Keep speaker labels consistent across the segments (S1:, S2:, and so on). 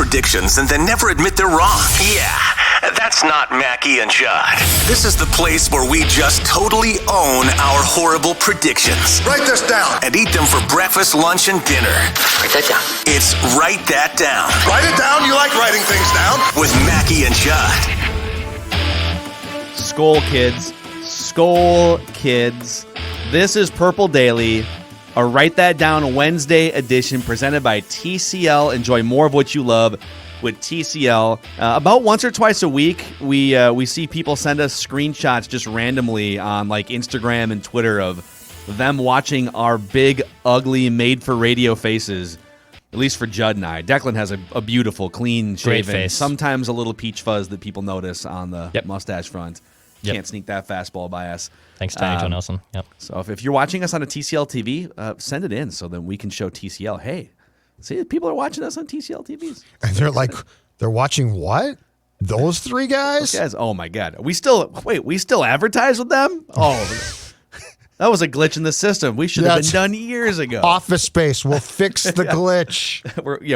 S1: predictions and then never admit they're wrong. Yeah, that's not Mackie and Judd. This is the place where we just totally own our horrible predictions.
S2: Write this down.
S1: And eat them for breakfast, lunch, and dinner.
S3: Write that down.
S1: It's Write That Down.
S2: Write it down. You like writing things down.
S1: With Mackie and Judd.
S4: Skol kids. Skol kids. This is Purple Daily, a Write That Down Wednesday edition presented by TCL. Enjoy more of what you love with TCL. About once or twice a week, we see people send us screenshots just randomly on like Instagram and Twitter of them watching our big, ugly, made-for-radio faces. At least for Judd and I. Declan has a beautiful, clean-shaven,
S5: face.
S4: Sometimes a little peach fuzz that people notice on the mustache front. Can't sneak that fastball by us.
S5: Thanks, Tiny Joe Nelson. Yep.
S4: So if you're watching us on a TCL TV, send it in so that we can show TCL, hey, see, people are watching us on TCL TVs.
S6: And they're like, they're watching what? Those three guys?
S4: Those guys? Oh, my God. We still advertise with them? Oh, that was a glitch in the system. We should have been done years ago.
S6: Office Space. We'll fix the glitch.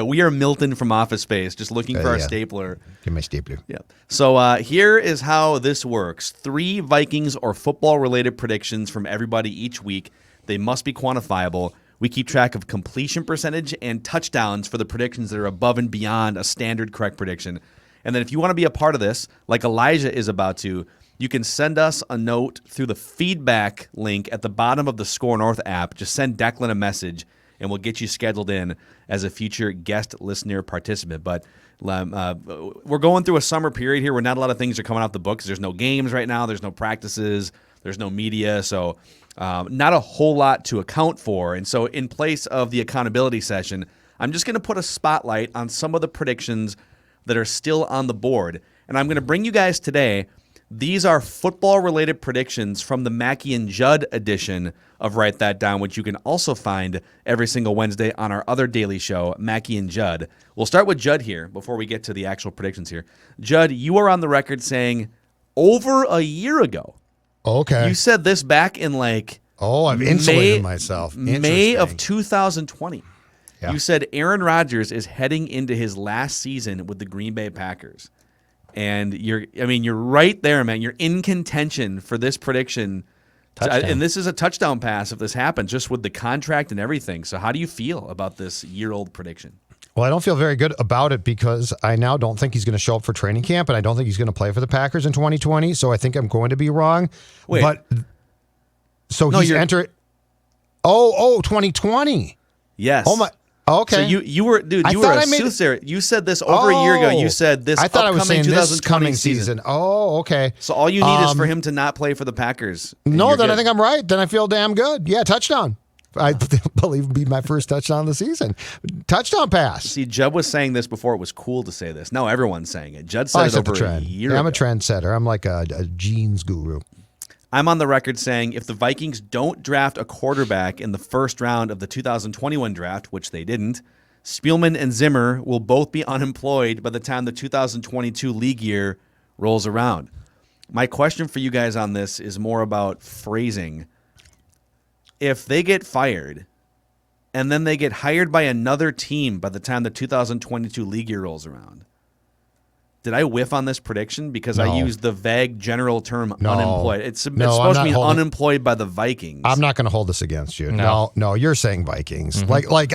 S4: We are Milton from Office Space, just looking for our stapler.
S6: Give me my stapler.
S4: Yeah. So here is how this works. 3 Vikings or football-related predictions from everybody each week. They must be quantifiable. We keep track of completion percentage and touchdowns for the predictions that are above and beyond a standard correct prediction. And then if you want to be a part of this, like Elijah is about to, you can send us a note through the feedback link at the bottom of the Score North app. Just send Declan a message, and we'll get you scheduled in as a future guest listener participant. But we're going through a summer period here where not a lot of things are coming off the books. There's no games right now. There's no practices. There's no media. So not a whole lot to account for. And so in place of the accountability session, I'm just going to put a spotlight on some of the predictions that are still on the board. And I'm going to bring you guys today. These are football-related predictions from the Mackie and Judd edition of Write That Down, which you can also find every single Wednesday on our other daily show, Mackie and Judd. We'll start with Judd here before we get to the actual predictions here. Judd, you are on the record saying over a year ago.
S6: Okay.
S4: You said this back in
S6: I've insulated myself.
S4: May of 2020.
S6: Yeah.
S4: You said Aaron Rodgers is heading into his last season with the Green Bay Packers. And you're right there, man. You're in contention for this prediction. And this is a touchdown pass if this happens, just with the contract and everything. So how do you feel about this year-old prediction?
S6: Well, I don't feel very good about it because I now don't think he's going to show up for training camp, and I don't think he's going to play for the Packers in 2020. So I think I'm going to be wrong.
S4: Wait.
S6: But so no, he's entered. 2020.
S4: Yes.
S6: Oh my. Okay.
S4: So you were, dude. You were a soothsayer. You said this over a year ago. You said this.
S6: I thought I was saying this coming
S4: season.
S6: Oh, okay.
S4: So all you need is for him to not play for the Packers.
S6: No, then I think I'm right. Then I feel damn good. Yeah, touchdown. I believe it'd be my first touchdown of the season. Touchdown pass.
S4: See, Judd was saying this before it was cool to say this. Now everyone's saying it. Judd said it over a year ago.
S6: I'm a trendsetter. I'm like a jeans guru.
S4: I'm on the record saying if the Vikings don't draft a quarterback in the first round of the 2021 draft, which they didn't, Spielman and Zimmer will both be unemployed by the time the 2022 league year rolls around. My question for you guys on this is more about phrasing. If they get fired and then they get hired by another team by the time the 2022 league year rolls around, did I whiff on this prediction because I used the vague general term unemployed? It's supposed to mean unemployed by the Vikings.
S6: I'm not going to hold this against you. No, you're saying Vikings. Mm-hmm. Like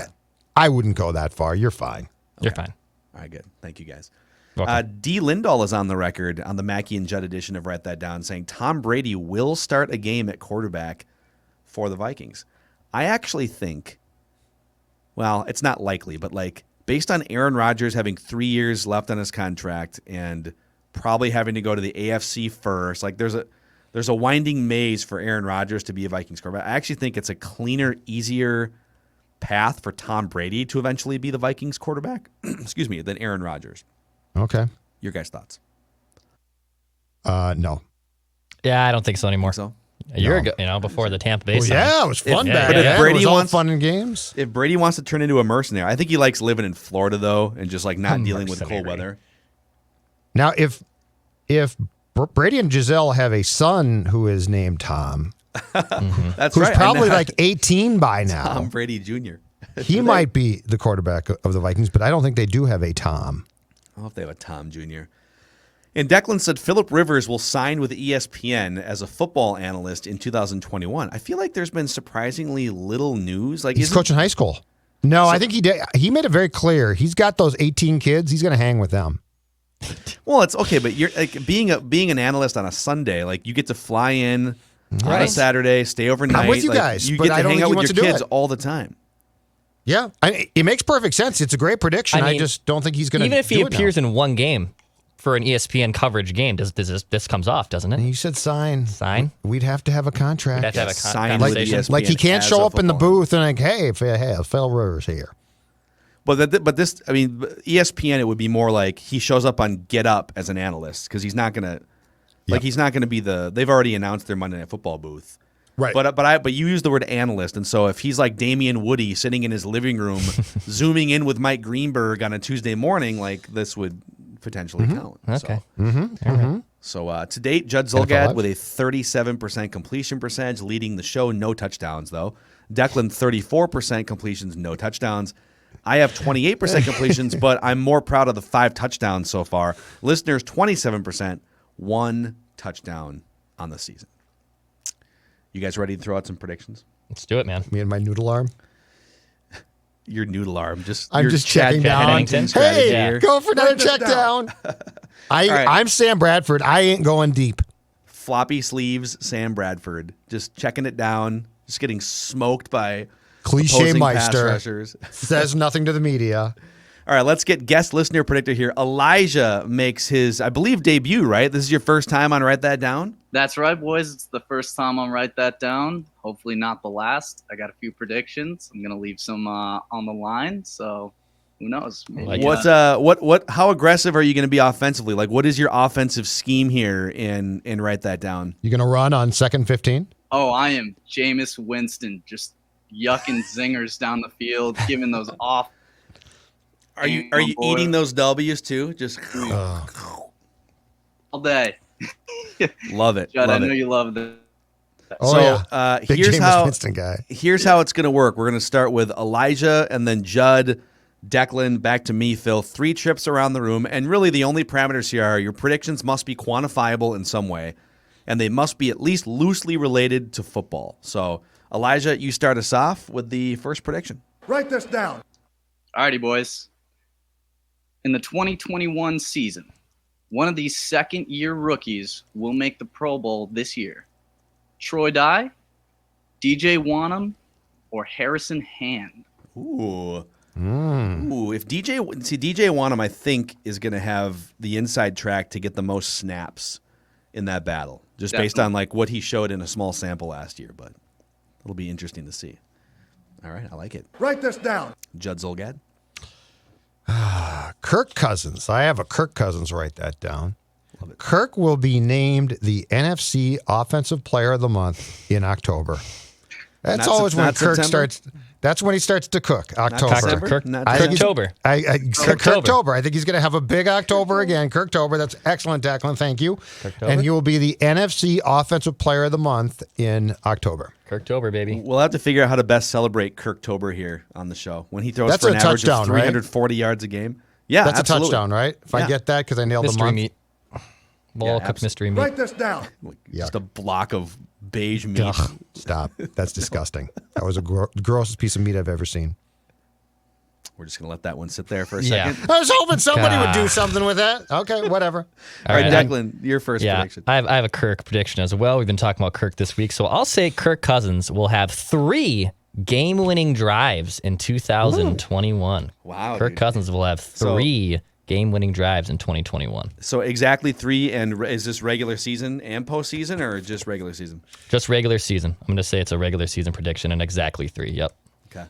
S6: I wouldn't go that far. You're fine.
S5: You're fine.
S4: All right, good. Thank you, guys.
S5: D.
S4: Lindahl is on the record on the Mackie and Judd edition of Write That Down saying Tom Brady will start a game at quarterback for the Vikings. I actually think, well, it's not likely, but based on Aaron Rodgers having 3 years left on his contract and probably having to go to the AFC first, there's a winding maze for Aaron Rodgers to be a Vikings quarterback. I actually think it's a cleaner, easier path for Tom Brady to eventually be the Vikings quarterback, than Aaron Rodgers.
S6: Okay.
S4: Your guys' thoughts?
S6: No.
S5: Yeah, I don't think so anymore.
S4: So?
S5: A year ago, before the Tampa Bay
S6: Well, yeah, it was fun back
S4: then.
S6: then. It was all fun and games.
S4: If Brady wants to turn into a mercenary, I think he likes living in Florida, though, and just not dealing with cold weather.
S6: Now, if Brady and Giselle have a son who is named Tom,
S4: That's
S6: who's
S4: right.
S6: probably 18 by now.
S4: Tom Brady Jr.
S6: He might be the quarterback of the Vikings, but I don't think they do have a Tom.
S4: I don't know if they have a Tom Jr. And Declan said Phillip Rivers will sign with ESPN as a football analyst in 2021. I feel like there's been surprisingly little news. Like
S6: he's coaching high school. No, I think he did. He made it very clear. He's got those 18 kids. He's going to hang with them.
S4: Well, it's okay, but you're like being an analyst on a Sunday. Like you get to fly in on a Saturday, stay overnight.
S6: I'm with you guys.
S4: You
S6: but
S4: get to
S6: I don't
S4: hang
S6: think
S4: out
S6: he
S4: with
S6: wants
S4: your
S6: to do
S4: kids
S6: it.
S4: all the time.
S6: Yeah, it makes perfect sense. It's a great prediction. I just don't think he's going to.
S5: Even if he appears in one game for an ESPN coverage game, this comes off, doesn't it?
S6: And you said sign.
S5: Sign?
S6: We'd have to have a contract.
S5: We'd have to have a
S4: Sign with
S5: conversation.
S4: ESPN
S6: Like he can't
S4: as
S6: show
S4: a
S6: up in the
S4: football
S6: booth and like, hey, Phil Rivers here.
S4: But this, I mean, ESPN, it would be more like he shows up on Get Up as an analyst because he's not gonna, he's not gonna be the. They've already announced their Monday Night Football booth,
S6: right?
S4: But you use the word analyst, and so if he's like Damian Woody sitting in his living room, zooming in with Mike Greenberg on a Tuesday morning, like this would potentially count.
S5: Okay.
S4: So to date, Judd Zulgad with a 37% completion percentage, leading the show. No touchdowns though. Declan 34% completions, no touchdowns. I have 28% completions, but I'm more proud of the 5 touchdowns so far. Listeners, 27%, 1 touchdown on the season. You guys ready to throw out some predictions?
S5: Let's do it, man.
S6: Me and my noodle arm.
S4: Your noodle arm.
S6: I'm just checking down. Hey, go for another check down. I'm Sam Bradford. I ain't going deep.
S4: Floppy sleeves, Sam Bradford. Just checking it down. Just getting smoked by
S6: Cliche Meister
S4: rushers.
S6: Says nothing to the media.
S4: All right, let's get guest listener predictor here. Elijah makes his, I believe, debut, right? This is your first time on Write That Down?
S3: That's right, boys. It's the first time on Write That Down. Hopefully not the last. I got a few predictions. I'm going to leave some on the line, so who knows? Maybe,
S4: how aggressive are you going to be offensively? Like, what is your offensive scheme here in Write That Down?
S6: You going to run on 2nd 15?
S3: Oh, I am Jameis Winston, just yucking zingers down the field, giving those off.
S4: Are you eating those W's too? Just
S3: all day.
S4: Love it.
S3: Judd,
S4: love
S3: I know
S4: it.
S3: you love that.
S6: Oh,
S4: so
S6: Big Jameis Winston guy.
S4: Here's how it's going to work. We're going to start with Elijah and then Judd, Declan, back to me, Phil. 3 trips around the room, and really the only parameters here are your predictions must be quantifiable in some way, and they must be at least loosely related to football. So, Elijah, you start us off with the first prediction.
S2: Write this down.
S3: Alrighty, boys. In the 2021 season, one of these second-year rookies will make the Pro Bowl this year. Troy Dye, DJ Wanham, or Harrison Hand.
S4: Ooh. If DJ Wanham, I think, is going to have the inside track to get the most snaps in that battle, just based on like what he showed in a small sample last year. But it'll be interesting to see. All right, I like it.
S2: Write this down.
S4: Judd Zulgad.
S6: Kirk Cousins. I have a Kirk Cousins. Write that down.
S4: Love it.
S6: Kirk will be named the NFC Offensive Player of the Month in October. That's always when Kirk starts. That's when he starts to cook. October.
S5: Kirktober.
S6: Kirktober. I think he's going to have a big October again. Kirktober. That's excellent, Declan. Thank you.
S5: Kirktober.
S6: And he will be the NFC Offensive Player of the Month in October.
S5: Kirktober, baby.
S4: We'll have to figure out how to best celebrate Kirktober here on the show when he throws for an average
S6: touchdown,
S4: of 340 yards a game. Yeah,
S6: that's
S4: absolutely.
S6: a touchdown, right? If I get that because I nailed
S5: Mystery
S6: the month.
S5: meat. Ball cooked mystery meat.
S2: Write this down.
S4: Just a block of beige meat.
S6: Ugh, stop. That's disgusting. That was the grossest piece of meat I've ever seen.
S4: We're just going to let that one sit there for a second.
S6: I was hoping somebody would do something with that. Okay, whatever.
S4: All right, Declan, your first prediction.
S5: I have a Kirk prediction as well. We've been talking about Kirk this week. So I'll say Kirk Cousins will have 3 game-winning drives in 2021.
S4: Wow.
S5: Kirk Cousins will have 3 game-winning drives in 2021.
S4: So exactly 3, and is this regular season and postseason, or just regular season?
S5: Just regular season. I'm going to say it's a regular season prediction and exactly 3. Yep.
S4: Okay.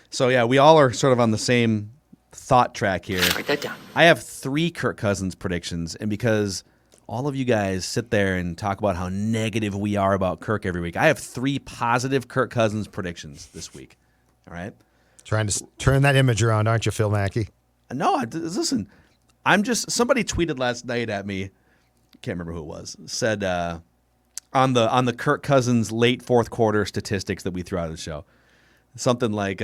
S4: So yeah, we all are sort of on the same thought track here.
S7: Write that down.
S4: I have 3 Kirk Cousins predictions, and because all of you guys sit there and talk about how negative we are about Kirk every week, I have 3 positive Kirk Cousins predictions this week. All right?
S6: Trying to turn that image around, aren't you, Phil Mackey?
S4: No, listen, somebody tweeted last night at me, can't remember who it was, said on the Kirk Cousins late fourth quarter statistics that we threw out of the show, something like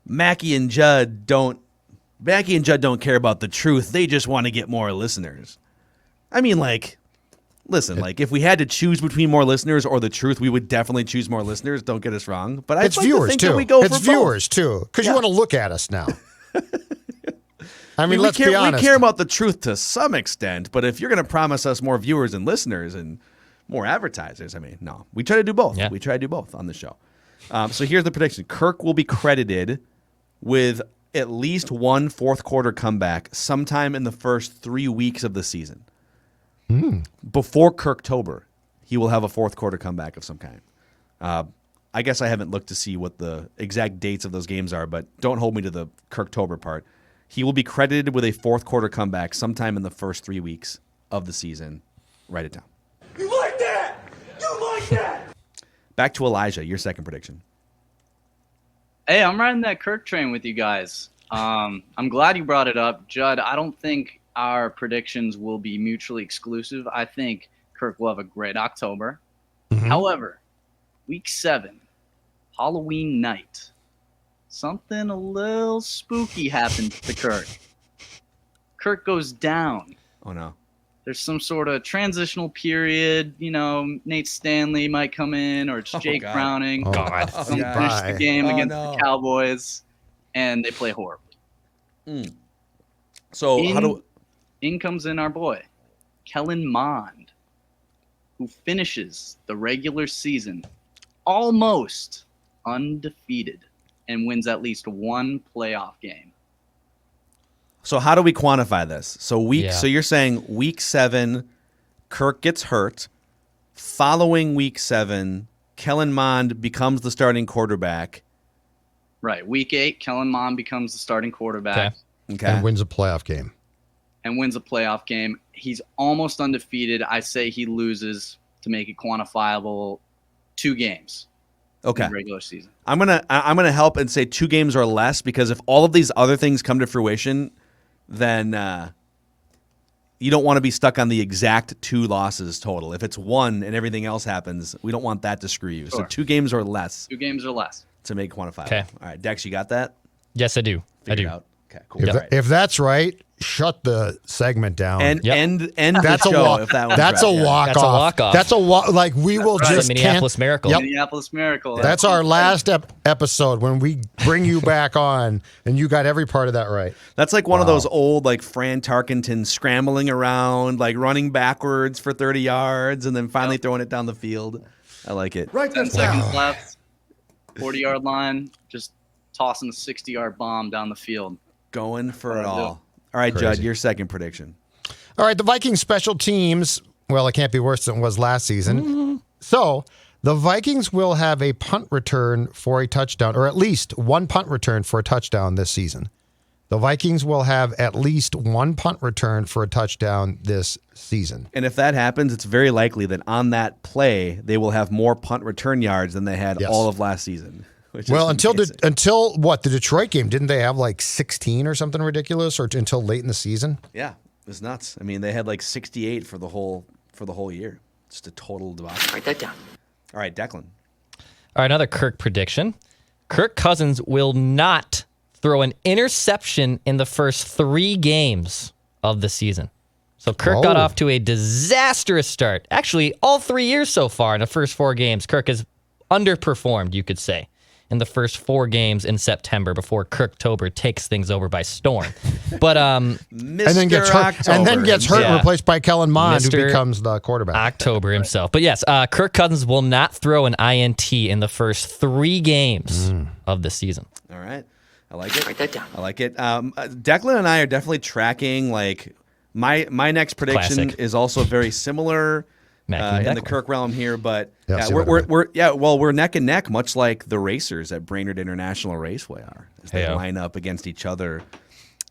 S4: Mackie and Judd don't care about the truth. They just want to get more listeners. I mean, like, listen, like if we had to choose between more listeners or the truth, we would definitely choose more listeners. Don't get us wrong. But
S6: it's viewers too. It's viewers too, because you want to look at us now. I mean, let's be honest.
S4: We care about the truth to some extent, but if you're going to promise us more viewers and listeners and more advertisers, I mean, no. We try to do both. Yeah. We try to do both on the show. So here's the prediction. Kirk will be credited with at least one fourth quarter comeback sometime in the first 3 weeks of the season. Before Kirktober, he will have a fourth quarter comeback of some kind. I guess I haven't looked to see what the exact dates of those games are, but don't hold me to the Kirktober part. He will be credited with a fourth quarter comeback sometime in the first 3 weeks of the season. Write it down.
S2: You like that? You like that?
S4: Back to Elijah, your second prediction.
S3: Hey, I'm riding that Kirk train with you guys. I'm glad you brought it up. Judd, I don't think our predictions will be mutually exclusive. I think Kirk will have a great October. However, week 7, Halloween night, something a little spooky happens to Kirk. Kirk goes down.
S4: Oh, no.
S3: There's some sort of transitional period. You know, Nate Stanley might come in, or it's Jake Browning.
S6: Oh, God.
S3: Finish the game against the Cowboys, and they play horribly.
S4: So
S3: in comes in our boy, Kellen Mond, who finishes the regular season almost undefeated and wins at least one playoff game.
S4: So how do we quantify this? So you're saying week 7, Kirk gets hurt. Following week 7, Kellen Mond becomes the starting quarterback.
S3: Right. Week 8, Kellen Mond becomes the starting quarterback.
S4: Okay.
S6: And wins a playoff game. He's almost undefeated. I say he loses, to make it quantifiable, 2 games.
S4: Okay.
S3: In the regular season.
S4: I'm gonna help and say 2 games or less, because if all of these other things come to fruition, then you don't want to be stuck on the exact 2 losses total. If it's 1 and everything else happens, we don't want that to screw you. Sure. So 2 games or less.
S3: 2 games or less.
S4: To make quantifiable.
S5: Okay.
S4: All right, Dex, you got that?
S5: Yes, I do.
S4: Figured out. Okay, cool.
S6: If that's right, shut the segment down.
S4: And end
S6: that's
S4: the
S6: a
S4: show
S6: walk.
S4: if that one's
S6: That's
S4: right.
S6: a walk
S5: That's a
S6: off.
S5: walk-off.
S6: That's a walk. Like we will
S5: Right.
S6: just
S5: The Minneapolis Miracle.
S6: Yep.
S3: Minneapolis Miracle.
S6: That's our last episode when we bring you back on, and you got every part of that right.
S4: That's like one of those old, like, Fran Tarkenton scrambling around, like running backwards for 30 yards and then finally throwing it down the field. I like it.
S2: Write
S3: 10
S2: this down.
S3: seconds left. 40-yard line. Just tossing a 60-yard bomb down the field.
S4: Going for it all. All right,
S6: Crazy.
S4: Judd, your second prediction.
S6: All right, the Vikings special teams, well, it can't be worse than it was last season. So the Vikings will have a punt return for a touchdown, or at least one punt return for a touchdown this season. The Vikings will have at least one punt return for a touchdown this season.
S4: And if that happens, it's very likely that on that play, they will have more punt return yards than they had all of last season.
S6: Well, until what, the Detroit game, didn't they have like 16 or something ridiculous, or until late in the season?
S4: Yeah, it was nuts. I mean, they had like 68 for the whole year. Just a total debacle.
S7: Write that down.
S4: All right, Declan.
S5: All right, another Kirk prediction. Kirk Cousins will not throw an interception in the first 3 games of the season. So Kirk got off to a disastrous start. Actually, all 3 years so far in the first 4 games, Kirk has underperformed, you could say, in the first 4 games in September before Kirktober takes things over by storm. But
S6: and then gets hurt, and replaced by Kellen Mond, who becomes the quarterback.
S5: October himself. But yes, Kirk Cousins will not throw an INT in the first 3 games of the season.
S4: All right. I like it.
S7: Write that down.
S4: I like it. Declan and I are definitely tracking, like, my next prediction
S5: Classic.
S4: is also very similar in the Kirk realm here, but we're neck and neck, much like the racers at Brainerd International Raceway are, as they line up against each other.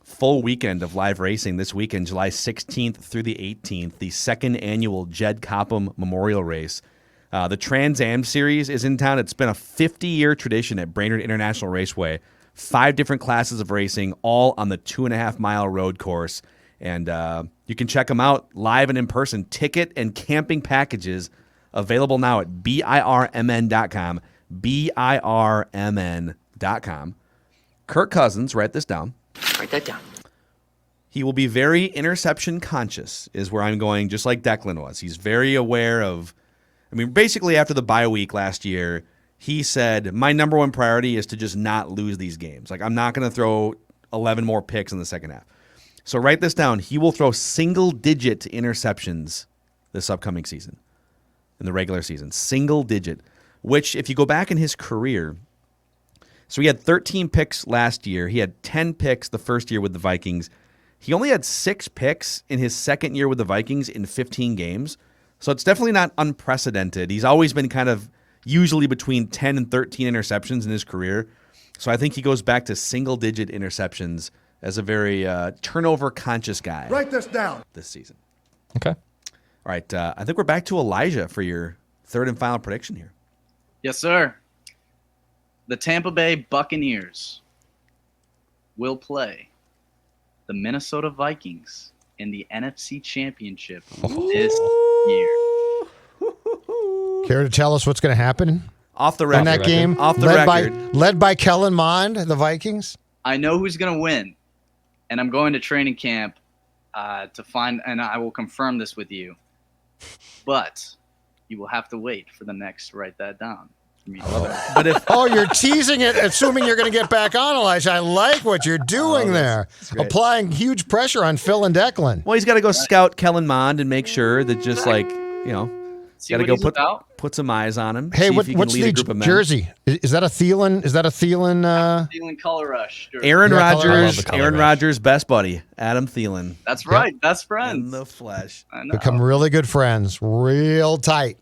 S4: Full weekend of live racing this weekend, July 16th through the 18th, the 2nd annual Jed Copham Memorial Race. The Trans Am Series is in town. It's been a 50-year tradition at Brainerd International Raceway. 5 different classes of racing, all on the 2.5-mile road course. And you can check them out live and in person. Ticket and camping packages available now at birmn.com. birmn.com. Kirk Cousins, write this down.
S2: Write that down.
S4: He will be very interception conscious, is where I'm going, just like Declan was. He's very aware of, basically after the bye week last year, he said, my number one priority is to just not lose these games. Like, I'm not going to throw 11 more picks in the second half. So write this down. He will throw single-digit interceptions this upcoming season, in the regular season. Single-digit, which if you go back in his career, so he had 13 picks last year. He had 10 picks the first year with the Vikings. He only had 6 picks in his second year with the Vikings in 15 games. So it's definitely not unprecedented. He's always been kind of usually between 10 and 13 interceptions in his career. So I think he goes back to single-digit interceptions as a very turnover-conscious guy.
S2: Write this down.
S4: This season.
S5: Okay.
S4: All right. I think we're back to Elijah for your third and final prediction here.
S3: Yes, sir. The Tampa Bay Buccaneers will play the Minnesota Vikings in the NFC Championship this year.
S6: Care to tell us what's going to happen
S4: Off the record.
S6: in that game?
S4: Off the
S6: led
S4: record.
S6: led by Kellen Mond, the Vikings?
S3: I know who's going to win, and I'm going to training camp to find, and I will confirm this with you. But you will have to wait for the next write that down.
S4: But if
S6: Oh, you're teasing it, assuming you're going to get back on, Elijah. I like what you're doing there.
S4: great.
S6: Applying huge pressure on Phil and Declan.
S4: Well, he's got to go scout Kellen Mond and make sure that just
S3: See
S4: got to
S3: what
S4: go
S3: he's about.
S4: put some eyes on him.
S6: Hey,
S4: see if he can
S6: what's
S4: lead a
S6: the
S4: group of men.
S6: jersey? Is that a Thielen? Is that a Thielen?
S3: Feeling color rush.
S4: Aaron
S6: Yeah,
S5: I love
S4: Rodgers,
S5: the color
S4: Aaron
S5: rush.
S4: Rodgers' best buddy, Adam Thielen,
S3: That's right. Best
S4: in
S3: friends.
S4: the flesh.
S3: I know.
S6: Become really good friends, real tight.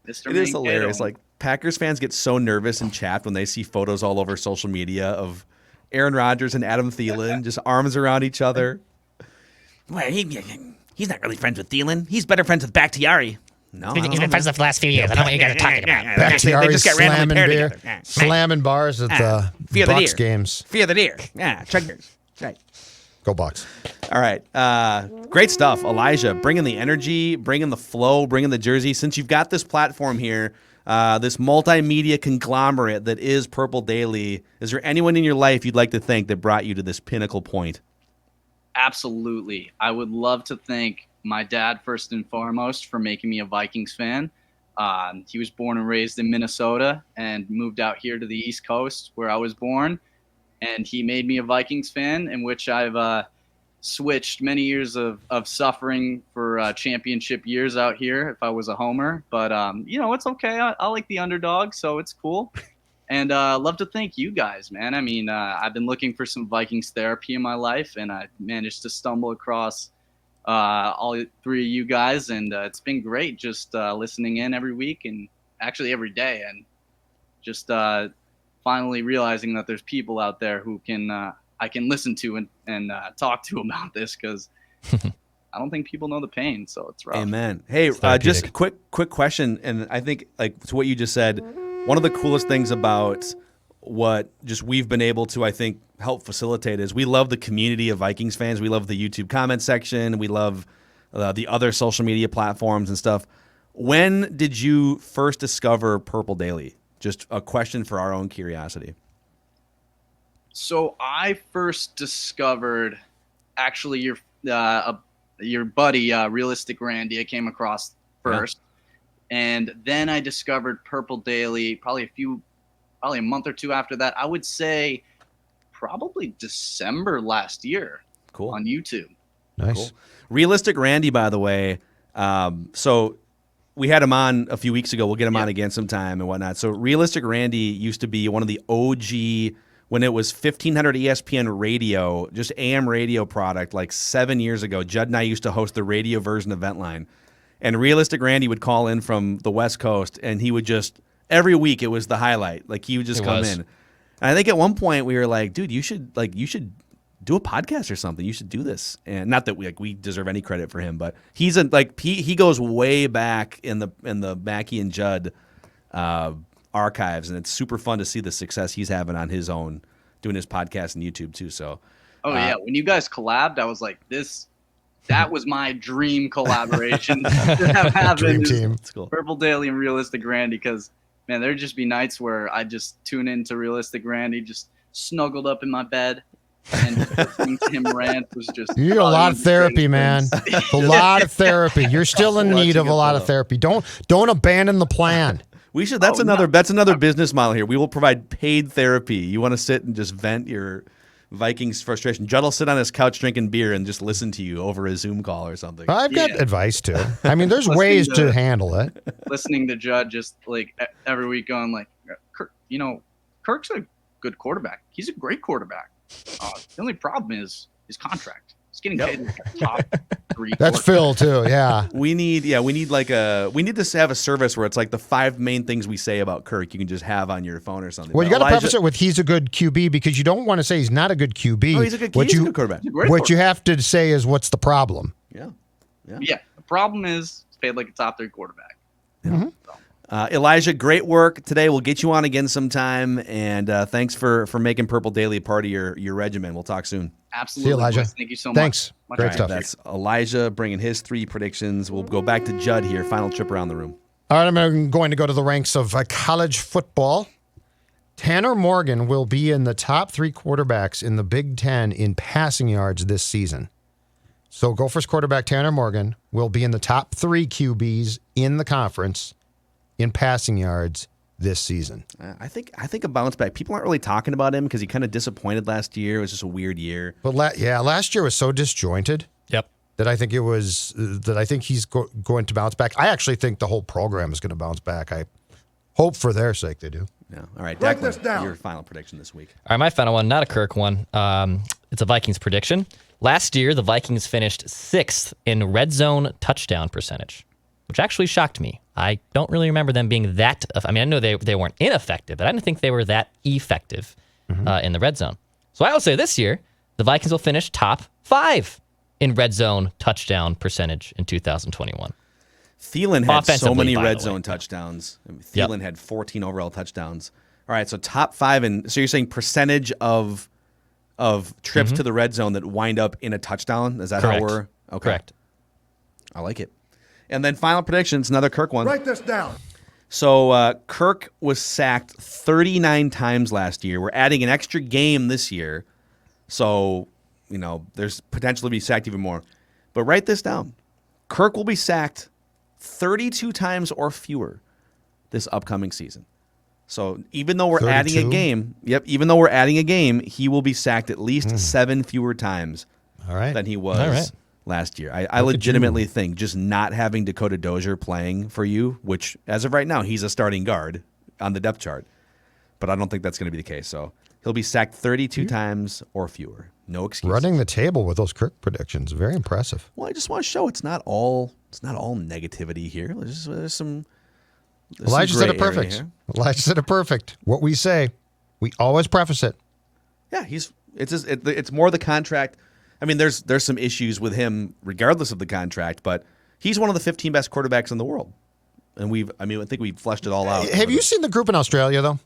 S3: Mr.
S4: It is
S3: Mankato.
S4: hilarious. Like Packers fans get so nervous and chapped when they see photos all over social media of Aaron Rodgers and Adam Thielen just arms around each other.
S7: Well, he's not really friends with Thielen. He's better friends with Bakhtiari.
S4: No,
S7: He's been friends for the last few years. I don't know what you guys are talking about.
S6: Bakhtiari
S7: They just got randomly
S6: slamming
S7: paired
S6: beer,
S7: together. Yeah.
S6: slamming bars at the
S7: Fear the
S6: Bucks
S7: deer.
S6: games.
S7: Fear the deer. Yeah, chuggers. That's right.
S6: Go Bucks.
S4: All right. Great stuff, Elijah. Bringing the energy, bringing the flow, bringing the jersey. Since you've got this platform here, this multimedia conglomerate that is Purple Daily, is there anyone in your life you'd like to thank that brought you to this pinnacle point?
S3: Absolutely. I would love to thank my dad first and foremost for making me a Vikings fan. He was born and raised in Minnesota and moved out here to the East Coast where I was born. And he made me a Vikings fan, in which I've switched many years of suffering for championship years out here if I was a homer. But, it's okay. I like the underdog, so it's cool. And love to thank you guys, man. I mean, I've been looking for some Vikings therapy in my life, and I managed to stumble across all 3 of you guys. And it's been great just listening in every week and actually every day. And just finally realizing that there's people out there who I can listen to and talk to about this, because I don't think people know the pain, so it's rough.
S4: Amen. Hey, just quick question, and I think to what you just said, one of the coolest things about what just we've been able to, I think, help facilitate is we love the community of Vikings fans. We love the YouTube comment section. We love the other social media platforms and stuff. When did you first discover Purple Daily? Just a question for our own curiosity.
S3: So I first discovered actually your buddy, Realistic Randy, I came across first. Yeah. And then I discovered Purple Daily probably a month or two after that. I would say probably December last year.
S4: Cool.
S3: On YouTube.
S6: Nice.
S4: Cool. Realistic Randy, by the way, so we had him on a few weeks ago. We'll get him on again sometime and whatnot. So Realistic Randy used to be one of the OG, when it was 1500 ESPN radio, just AM radio product, like 7 years ago. Judd and I used to host the radio version of Ventline. And Realistic Randy would call in from the West Coast, and he would just, every week it was the highlight. Like he would just come in. And I think at one point we were like, dude, you should do a podcast or something. You should do this. And not that we deserve any credit for him, but he's he goes way back in the Mackey and Judd archives, and it's super fun to see the success he's having on his own, doing his podcast and YouTube too. So,
S3: yeah, when you guys collabed, I was like, that was my dream collaboration to have happened.
S6: Dream team.
S4: That's cool.
S3: Purple Daily and Realistic Randy, because man, there'd just be nights where I just tune into Realistic Randy, just snuggled up in my bed and listening to him rant was just.
S6: You need a lot of therapy, man. A lot of therapy. You're still in need of a lot of therapy. Don't abandon the plan.
S4: We should. That's another business model here. We will provide paid therapy. You want to sit and just vent your Vikings frustration. Judd will sit on his couch drinking beer and just listen to you over a Zoom call or something.
S6: I've got advice too. I mean, there's ways to handle it.
S3: Listening to Judd just like every week going like, Kirk, Kirk's a good quarterback. He's a great quarterback. The only problem is his contract. He's getting paid like a top 3.
S6: That's Phil too. Yeah.
S4: We need to have a service where it's like the 5 main things we say about Kirk you can just have on your phone or something.
S6: Well, you got to preface it with he's a good QB because you don't want to say he's not a good QB.
S4: Oh, he's a good quarterback.
S6: What you have to say is what's the problem.
S3: Yeah. The problem is he's paid like a top 3 quarterback.
S6: Mm-hmm.
S4: Elijah, great work today. We'll get you on again sometime, and thanks for making Purple Daily a part of your regimen. We'll talk soon.
S3: Absolutely.
S6: See you, Elijah.
S3: Thank you so much.
S6: Thanks. Great stuff.
S4: That's Elijah bringing his 3 predictions. We'll go back to Judd here. Final trip around the room.
S6: All right, I'm going to go to the ranks of college football. Tanner Morgan will be in the top 3 quarterbacks in the Big Ten in passing yards this season. So Gophers quarterback Tanner Morgan will be in the top 3 QBs in the conference in passing yards this season.
S4: I think a bounce back. People aren't really talking about him because he kind of disappointed last year. It was just a weird year.
S6: But last year was so disjointed.
S5: Yep.
S6: That I think he's going to bounce back. I actually think the whole program is going to bounce back. I hope for their sake they do.
S4: Yeah. All right,
S2: Write this down.
S4: Your final prediction this week.
S5: All right, my final one, not a Kirk one. It's a Vikings prediction. Last year, the Vikings finished 6th in red zone touchdown percentage, which actually shocked me. I don't really remember them being that. I mean, I know they weren't ineffective, but I didn't think they were that effective in the red zone. So I will say this year, the Vikings will finish top 5 in red zone touchdown percentage in 2021.
S4: Thielen had so many
S5: by
S4: red
S5: the way.
S4: zone touchdowns. Thielen had 14 overall touchdowns. All right, so top 5, and so you're saying percentage of trips to the red zone that wind up in a touchdown? Is that
S5: Correct.
S4: how we're okay?
S5: Correct.
S4: I like it. And then final predictions, another Kirk one.
S2: Write this down.
S4: So Kirk was sacked 39 times last year. We're adding an extra game this year. So, there's potential to be sacked even more. But write this down. Kirk will be sacked 32 times or fewer this upcoming season. So even though we're
S6: 32?
S4: adding a game, he will be sacked at least 7 fewer times than he was last year. I legitimately think just not having Dakota Dozier playing for you, which as of right now, he's a starting guard on the depth chart, but I don't think that's going to be the case. So he'll be sacked 32 times or fewer. No excuses.
S6: Running the table with those Kirk predictions, very impressive.
S4: Well, I just want to show it's not all negativity here. There's some.
S6: Elijah said it perfect. Elijah said it perfect. What we say, we always preface it.
S4: Yeah, it's more the contract. I mean, there's some issues with him regardless of the contract, but he's one of the 15 best quarterbacks in the world, and I think we've fleshed it all out.
S6: Have you seen the group in Australia though?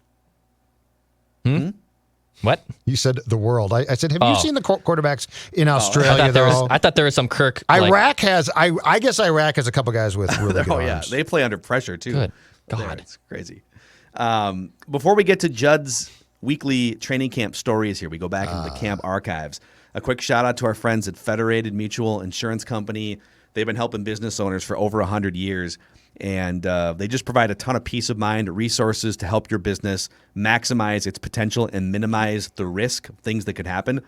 S5: What?
S6: You said the world. I said, have you seen the quarterbacks in Australia though?
S5: I thought there was some Kirk.
S6: Iraq has. I guess Iraq has a couple guys with really good arms.
S4: They play under pressure too.
S5: Good God,
S4: it's crazy. Before we get to Judd's weekly training camp stories here, we go back into the camp archives. A quick shout out to our friends at Federated Mutual Insurance Company. They've been helping business owners for over 100 years, and they just provide a ton of peace of mind, resources to help your business maximize its potential and minimize the risk of things that could happen.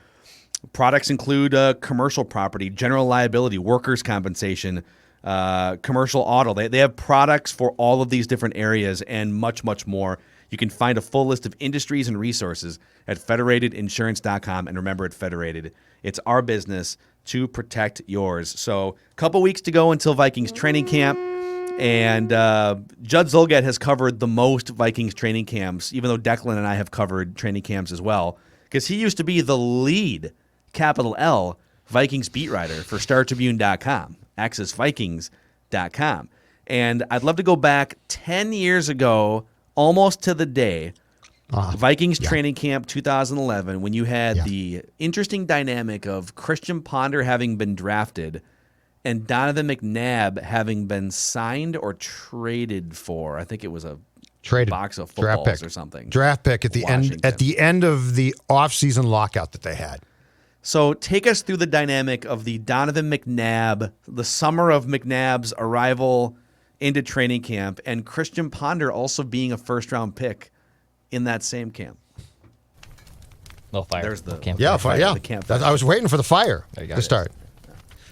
S4: Products include commercial property, general liability, workers' compensation, commercial auto. They have products for all of these different areas and much, much more. You can find a full list of industries and resources at federatedinsurance.com. And remember, at Federated, it's our business to protect yours. So a couple weeks to go until Vikings training camp. And Judd Zulgad has covered the most Vikings training camps, even though Declan and I have covered training camps as well, because he used to be the lead, capital L, Vikings beat writer for StarTribune.com, AccessVikings.com. And I'd love to go back 10 years ago, almost to the day, Vikings training camp 2011, when you had the interesting dynamic of Christian Ponder having been drafted and Donovan McNabb having been signed or traded for. I think it was a
S6: Traded
S4: box of
S6: draft
S4: footballs
S6: pick
S4: or something.
S6: Draft pick at the end of the offseason lockout that they had.
S4: So take us through the dynamic of the Donovan McNabb, the summer of McNabb's arrival into training camp, and Christian Ponder also being a first-round pick in that same camp.
S5: No fire.
S4: There's the
S5: camp.
S6: Yeah, fire. Yeah.
S4: The campfire.
S6: I was waiting for the fire
S5: you go.
S6: to start.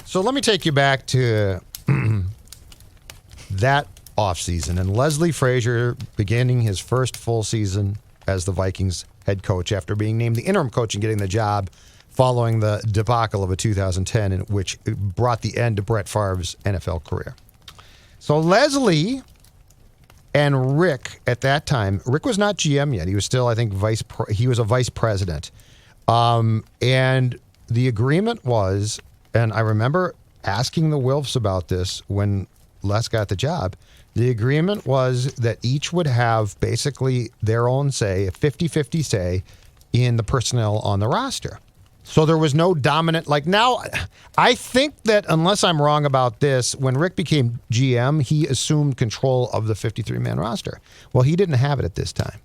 S6: So let me take you back to that offseason and Leslie Frazier beginning his first full season as the Vikings head coach after being named the interim coach and getting the job following the debacle of a 2010 in which it brought the end to Brett Favre's NFL career. So Leslie and Rick at that time, Rick was not GM yet. He was still, I think, he was a vice president. And the agreement was, and I remember asking the Wilfs about this when Les got the job, the agreement was that each would have basically their own say, a 50-50 say, in the personnel on the roster. So there was no dominant, like now, I think that unless I'm wrong about this, when Rick became GM, he assumed control of the 53-man roster. Well, he didn't have it at this time.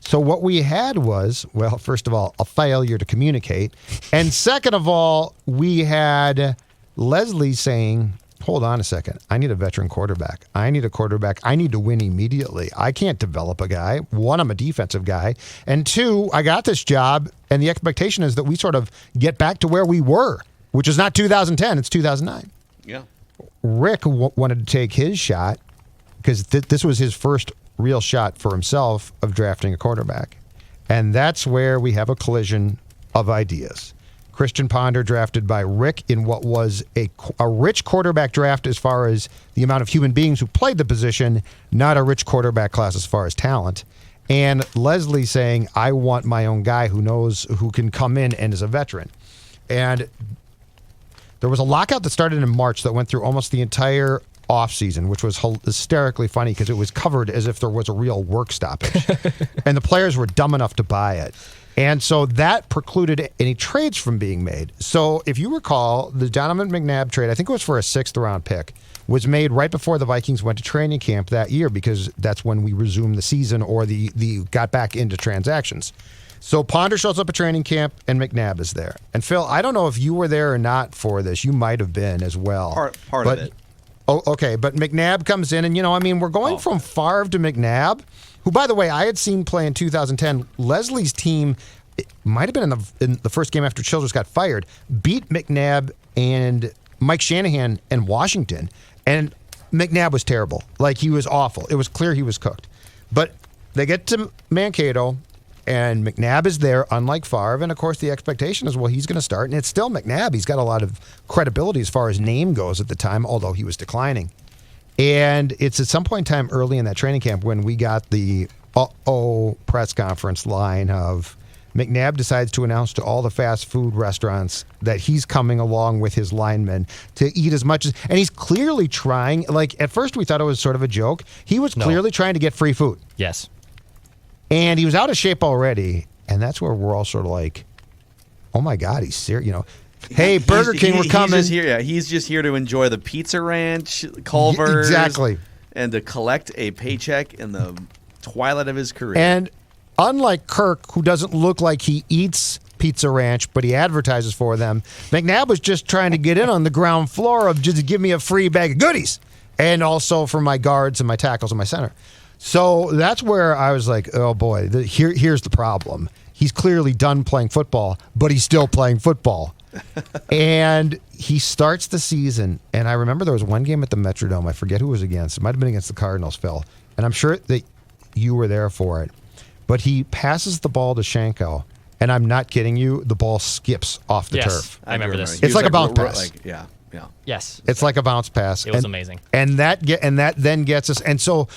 S6: So what we had was, well, first of all, a failure to communicate. And second of all, we had Leslie saying, hold on a second, I need a veteran quarterback. I need a quarterback. I need to win immediately. I can't develop a guy. One, I'm a defensive guy. And two, I got this job, and the expectation is that we sort of get back to where we were, which is not 2010, it's 2009.
S4: Yeah.
S6: Rick wanted to take his shot because this was his first real shot for himself of drafting a quarterback. And that's where we have a collision of ideas. Christian Ponder drafted by Rick in what was a rich quarterback draft as far as the amount of human beings who played the position, not a rich quarterback class as far as talent. And Leslie saying, I want my own guy who can come in and is a veteran. And there was a lockout that started in March that went through almost the entire offseason, which was hysterically funny because it was covered as if there was a real work stoppage. And the players were dumb enough to buy it. And so that precluded any trades from being made. So if you recall, the Donovan McNabb trade, I think it was for a 6th-round pick, was made right before the Vikings went to training camp that year because that's when we resumed the season or the got back into transactions. So Ponder shows up at training camp and McNabb is there. And Phil, I don't know if you were there or not for this. You might have been as well.
S4: Part of it.
S6: Oh, okay. But McNabb comes in and, we're going from Favre to McNabb, who, by the way, I had seen play in 2010. Leslie's team, it might have been in the first game after Childress got fired, beat McNabb and Mike Shanahan in Washington. And McNabb was terrible. Like, he was awful. It was clear he was cooked. But they get to Mankato, and McNabb is there, unlike Favre. And, of course, the expectation is, well, he's going to start. And it's still McNabb. He's got a lot of credibility as far as name goes at the time, although he was declining. And it's at some point in time early in that training camp when we got the press conference line of McNabb decides to announce to all the fast food restaurants that he's coming along with his linemen to eat as much as, and he's clearly trying, like at first we thought it was sort of a joke. He was clearly trying to get free food.
S5: Yes.
S6: And he was out of shape already. And that's where we're all sort of like, oh my God, he's serious, Hey, Burger King, we're coming.
S4: He's just here to enjoy the Pizza Ranch, Culver's.
S6: Exactly.
S4: And to collect a paycheck in the twilight of his career.
S6: And unlike Kirk, who doesn't look like he eats Pizza Ranch, but he advertises for them, McNabb was just trying to get in on the ground floor of just give me a free bag of goodies. And also for my guards and my tackles and my center. So that's where I was like, oh boy, here's the problem. He's clearly done playing football, but he's still playing football. And he starts the season, and I remember there was one game at the Metrodome. I forget who it was against. It might have been against the Cardinals, Phil. And I'm sure that you were there for it. But he passes the ball to Shanko, and I'm not kidding you, the ball skips off the turf.
S5: I remember this.
S6: It's like a bounce pass.
S4: Yeah.
S5: Yes.
S6: It's like a bounce pass.
S5: It was amazing.
S6: And that then gets us. And so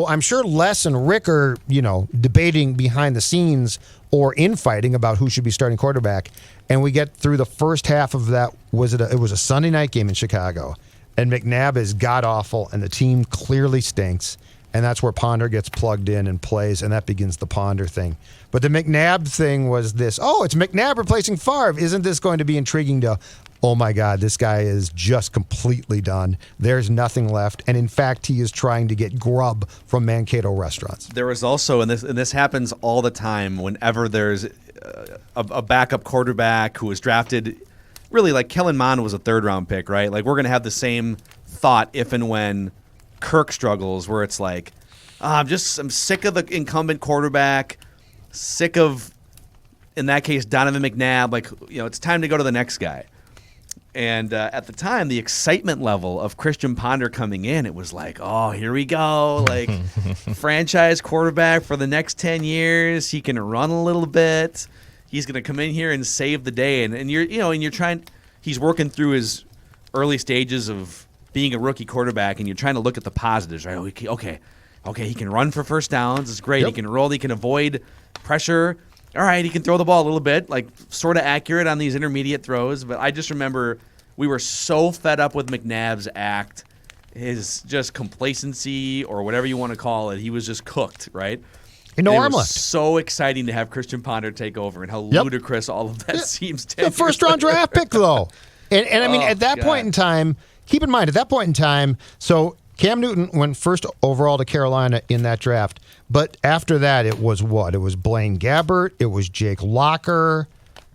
S6: I'm sure Les and Rick are, debating behind the scenes or infighting about who should be starting quarterback. And we get through the first half of that. It was a Sunday night game in Chicago. And McNabb is god-awful, and the team clearly stinks. And that's where Ponder gets plugged in and plays, and that begins the Ponder thing. But the McNabb thing was this, it's McNabb replacing Favre. Isn't this going to be intriguing to oh my God, this guy is just completely done. There's nothing left. And in fact, he is trying to get grub from Mankato restaurants.
S4: There was also, and this happens all the time, whenever there's a backup quarterback who was drafted, really like Kellen Mond was a 3rd-round pick, right? Like we're going to have the same thought if and when Kirk struggles, where it's like, I'm sick of the incumbent quarterback, sick of, in that case, Donovan McNabb. Like, it's time to go to the next guy. And at the time, the excitement level of Christian Ponder coming in, it was like, oh, here we go. Like, franchise quarterback for the next 10 years. He can run a little bit. He's going to come in here and save the day. And you're trying, he's working through his early stages of being a rookie quarterback, and you're trying to look at the positives, right? Okay, he can run for first downs. It's great. Yep. He can roll. He can avoid pressure. All right, he can throw the ball a little bit, like sort of accurate on these intermediate throws. But I just remember we were so fed up with McNabb's act, his just complacency or whatever you want to call it. He was just cooked, right?
S6: And no arm
S4: left.
S6: left.
S4: So exciting to have Christian Ponder take over, and how ludicrous all of that seems.
S6: The first-round draft pick, though. And I mean, at that point in time, keep in mind, so Cam Newton went first overall to Carolina in that draft. But after that, it was what? It was Blaine Gabbert. It was Jake Locker.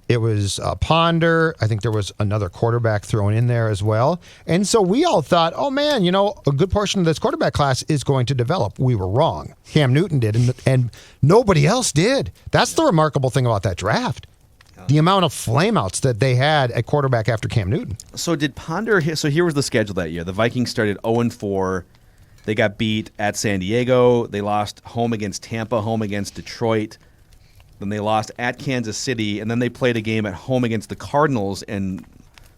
S6: It was Ponder. I think there was another quarterback thrown in there as well. And so we all thought, oh, man, a good portion of this quarterback class is going to develop. We were wrong. Cam Newton did, and nobody else did. That's the remarkable thing about that draft. The amount of flameouts that they had at quarterback after Cam Newton.
S4: So did Ponder – so here was the schedule that year. The Vikings started 0-4. They got beat at San Diego. They lost home against Tampa, home against Detroit. Then they lost at Kansas City, and then they played a game at home against the Cardinals, and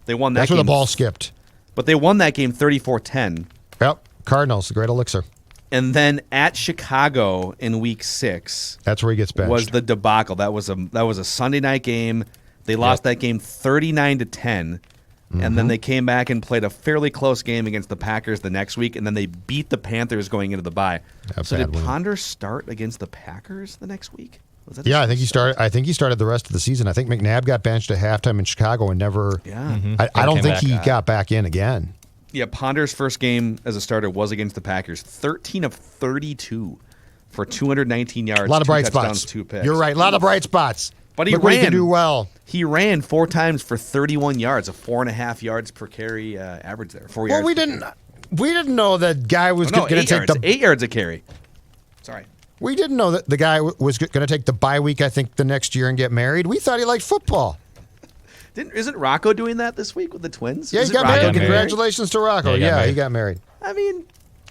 S4: they won that game.
S6: That's where the ball skipped.
S4: But they won that game 34-10.
S6: Yep, Cardinals, the great elixir.
S4: And then at Chicago in Week 6,
S6: that's where he gets benched.
S4: Was the debacle. That was a Sunday night game. They lost that game 39-10. And then they came back and played a fairly close game against the Packers the next week, and then they beat the Panthers going into the bye. So did Ponder start against the Packers the next week?
S6: I think he started. I think he started the rest of the season. I think McNabb got benched at halftime in Chicago and never.
S4: Yeah,
S6: I don't think he got back in again.
S4: Yeah, Ponder's first game as a starter was against the Packers. 13 of 32 for 219 yards.
S6: A lot of bright
S4: touchdowns,
S6: spots.
S4: 2 picks.
S6: You're right. A lot of bright spots.
S4: But he
S6: ran. He can do well.
S4: He ran 4 times for 31 yards, a 4.5 yards per carry average there. 4 yards.
S6: Well, we didn't know that guy was going to take the
S4: 8 yards a carry. Sorry.
S6: We didn't know that the guy was going to take the bye week, I think, the next year and get married. We thought he liked football.
S4: Isn't Rocco doing that this week with the Twins?
S6: Yeah, he got married. Congratulations to Rocco. Yeah, he got married.
S4: I mean,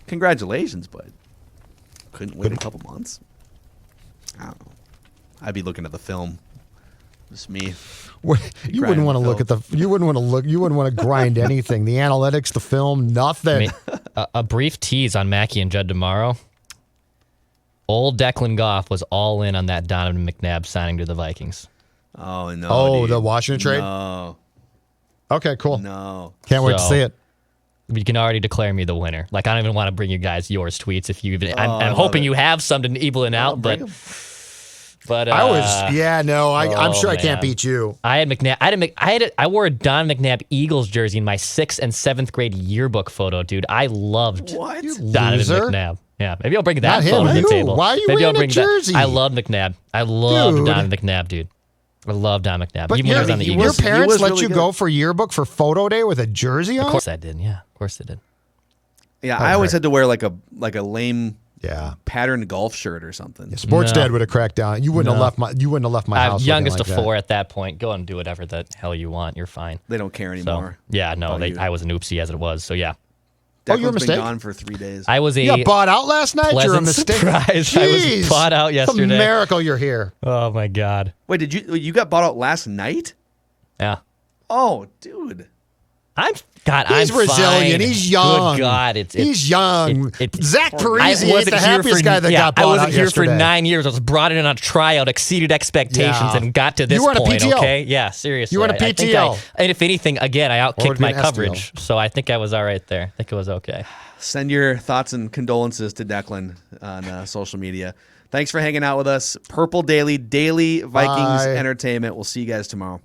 S4: congratulations, but couldn't wait a couple months. I don't know. I'd be looking at the film. Just me.
S6: You wouldn't want to look at the. You wouldn't want to look. You wouldn't want to grind anything. The analytics, the film, nothing.
S5: A brief tease on Mackey and Judd tomorrow. Old Declan Goff was all in on that Donovan McNabb signing to the Vikings.
S4: Oh no!
S6: Oh,
S4: dude.
S6: the Washington trade.
S4: No.
S6: Okay, cool.
S4: No.
S6: Can't wait to see it.
S5: You can already declare me the winner. Like, I don't even want to bring you guys yours tweets if you even. I'm hoping you have some to even it out, but.
S6: I was. I'm sure I can't beat you.
S5: I had McNabb. I wore a Don McNabb Eagles jersey in my 6th and 7th grade yearbook photo, dude. I loved Donovan McNabb. Yeah, maybe I'll bring that photo to the table.
S6: Why are you wearing a jersey?
S5: I love McNabb. I love Donovan McNabb, dude. I love Don McNabb.
S6: But
S5: even when he was on the Eagles.
S6: Your parents let you go for yearbook for photo day with a jersey on?
S5: Of course I did. Yeah, of course they did.
S4: Yeah, I always had to wear like a lame patterned golf shirt or something.
S6: Yeah, Sports Dad would have cracked down. You wouldn't have left my. You wouldn't have left my house.
S5: Youngest
S6: like
S5: of 4 at that point. Go and do whatever the hell you want. You're fine.
S4: They don't care anymore.
S5: So, yeah, no. I was an oopsie as it was. So yeah.
S6: You're a mistake.
S4: Been gone for 3 days.
S5: I was
S6: You got bought out last night. You're a mistake.
S5: Surprise. I was bought out yesterday.
S6: It's a miracle you're here.
S5: Oh my god.
S4: Wait, did you got bought out last night?
S5: Yeah.
S4: Oh, dude.
S6: He's Brazilian.
S5: Fine.
S6: He's young.
S5: Good God,
S6: he's young. Zach Parisi is the happiest guy that got bought out yesterday.
S5: I wasn't here for 9 years. I was brought in on a tryout, exceeded expectations, and got to this point.
S6: You were on a PTO.
S5: Okay? Yeah, seriously.
S6: You were on a PTO.
S5: And if anything, again, I outkicked my coverage, so I think I was all right there. I think it was okay.
S4: Send your thoughts and condolences to Declan on social media. Thanks for hanging out with us. Purple Daily Vikings Entertainment. We'll see you guys tomorrow.